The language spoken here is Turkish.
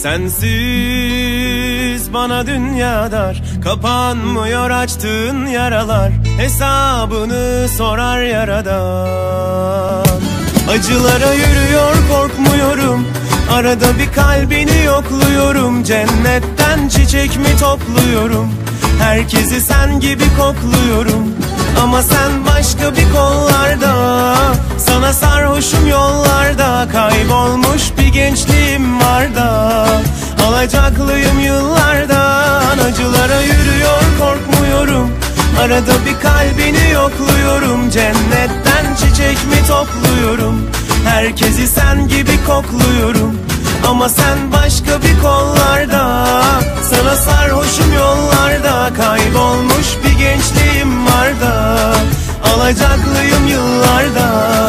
Sensiz bana dünya dar, kapanmıyor açtığın yaralar, hesabını sorar Yaradan. Acılara yürüyor korkmuyorum, arada bir kalbini yokluyorum. Cennetten çiçek mi topluyorum, herkesi sen gibi kokluyorum. Ama sen başka bir kollarda, sana sarhoşum yollarda. Kaybolmuş bir gençliğim var da, alacaklıyım yıllardan. Acılara yürüyor korkmuyorum, arada bir kalbini yokluyorum. Cennetten çiçek mi topluyorum, herkesi sen gibi kokluyorum. Ama sen başka bir kollarda, sana sarhoşum yollarda. Kaybolmuş bir gençliğim var da, alacaklıyım yıllarda.